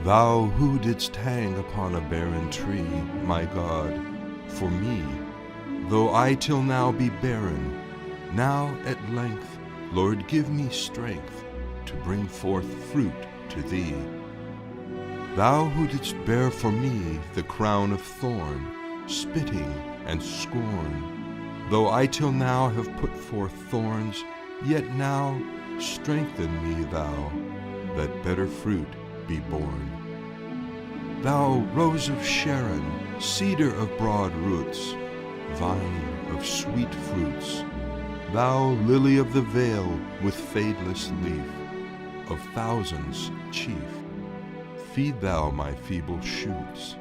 Thou who didst hang upon a barren tree, my God, for me, though I till now be barren, now at length, Lord, give me strength to bring forth fruit to Thee. Thou who didst bear for me the crown of thorn, spitting and scorn, though I till now have put forth thorns, yet now strengthen me Thou, that better fruit be born. Thou rose of Sharon, cedar of broad roots, vine of sweet fruits, Thou lily of the vale with fadeless leaf, of thousands chief, feed Thou my feeble shoots.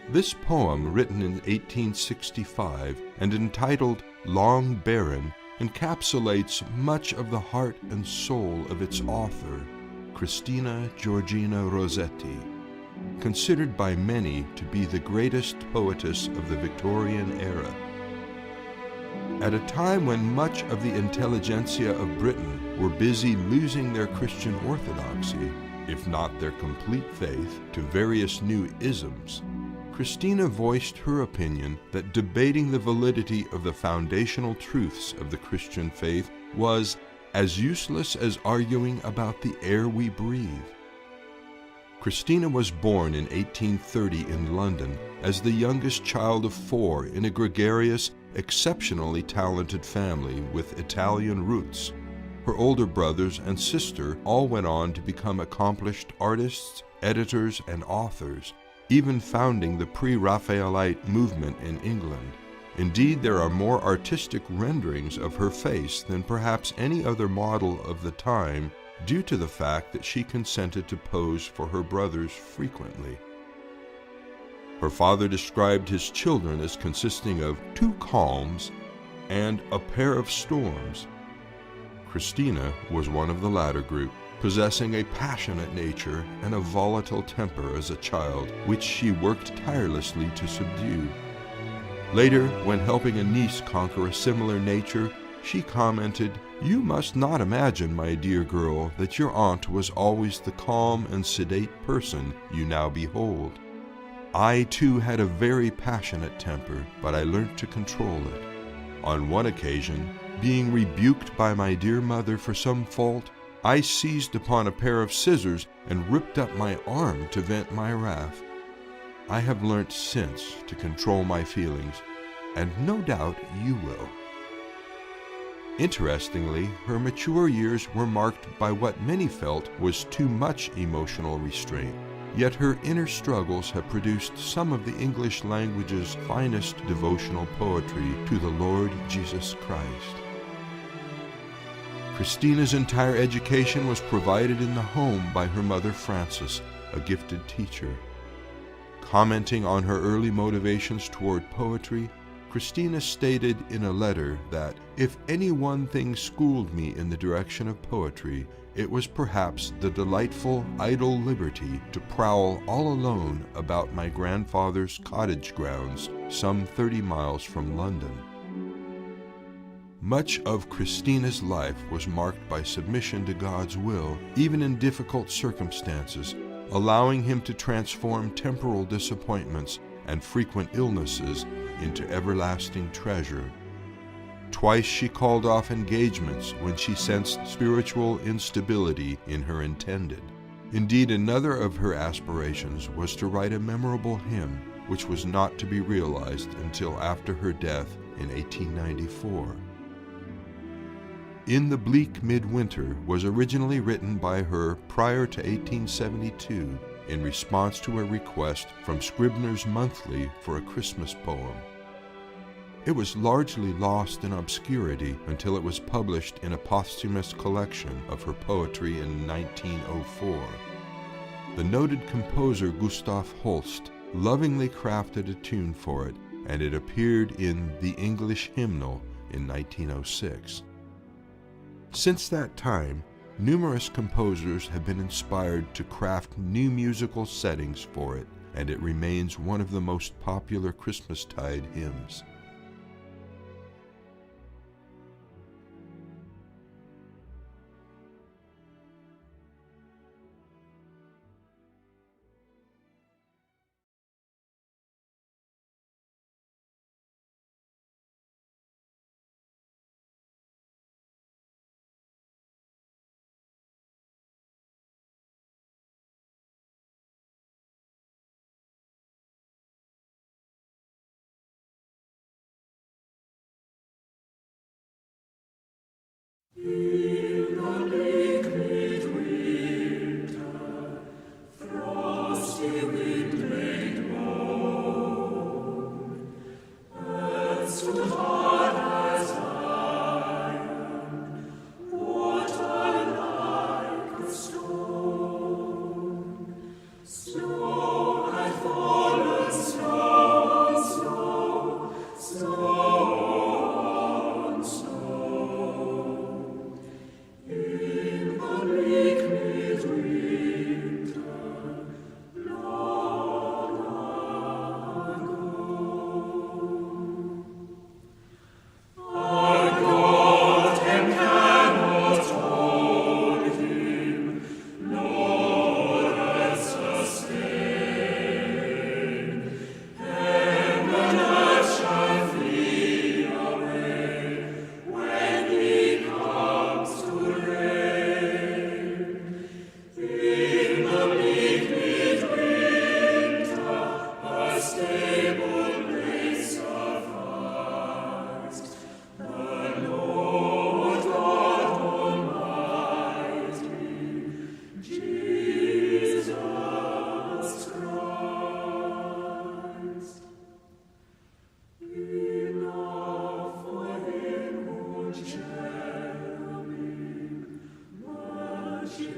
This poem, written in 1865 and entitled Long Barren, encapsulates much of the heart and soul of its author, Christina Georgina Rossetti, considered by many to be the greatest poetess of the Victorian era. At a time when much of the intelligentsia of Britain were busy losing their Christian orthodoxy, if not their complete faith, to various new isms, Christina voiced her opinion that debating the validity of the foundational truths of the Christian faith was as useless as arguing about the air we breathe. Christina was born in 1830 in London as the youngest child of 4 in a gregarious, exceptionally talented family with Italian roots. Her older brothers and sister all went on to become accomplished artists, editors, and authors, even founding the pre-Raphaelite movement in England. Indeed, there are more artistic renderings of her face than perhaps any other model of the time, due to the fact that she consented to pose for her brothers frequently. Her father described his children as consisting of 2 calms and a pair of storms. Christina was one of the latter group, possessing a passionate nature and a volatile temper as a child, which she worked tirelessly to subdue. Later, when helping a niece conquer a similar nature, she commented, "You must not imagine, my dear girl, that your aunt was always the calm and sedate person you now behold. I, too, had a very passionate temper, but I learnt to control it. On one occasion, being rebuked by my dear mother for some fault, I seized upon a pair of scissors and ripped up my arm to vent my wrath. I have learnt since to control my feelings, and no doubt you will." Interestingly, her mature years were marked by what many felt was too much emotional restraint. Yet her inner struggles have produced some of the English language's finest devotional poetry to the Lord Jesus Christ. Christina's entire education was provided in the home by her mother Frances, a gifted teacher. Commenting on her early motivations toward poetry, Christina stated in a letter that, "If any one thing schooled me in the direction of poetry, it was perhaps the delightful, idle liberty to prowl all alone about my grandfather's cottage grounds, some 30 miles from London." Much of Christina's life was marked by submission to God's will, even in difficult circumstances, allowing Him to transform temporal disappointments and frequent illnesses into everlasting treasure. Twice she called off engagements when she sensed spiritual instability in her intended. Indeed, another of her aspirations was to write a memorable hymn, which was not to be realized until after her death in 1894. In the Bleak Midwinter was originally written by her prior to 1872 in response to a request from Scribner's Monthly for a Christmas poem. It was largely lost in obscurity until it was published in a posthumous collection of her poetry in 1904. The noted composer Gustav Holst lovingly crafted a tune for it, and it appeared in the English Hymnal in 1906. Since that time, numerous composers have been inspired to craft new musical settings for it, and it remains one of the most popular Christmastide hymns. In the bleak midwinter, frosty wind made moan, earth stood hard as iron, water like a stone. Snow had fallen, snow, snow, snow on snow. In the bleak midwinter, long ago. Our God and cannot hold him, nor earth sustain. Heaven and earth shall flee away when he comes to reign. In the bleak midwinter, a stable place sufficed. The Lord God Almighty, Jesus Christ. Enough for him whom cherubim worship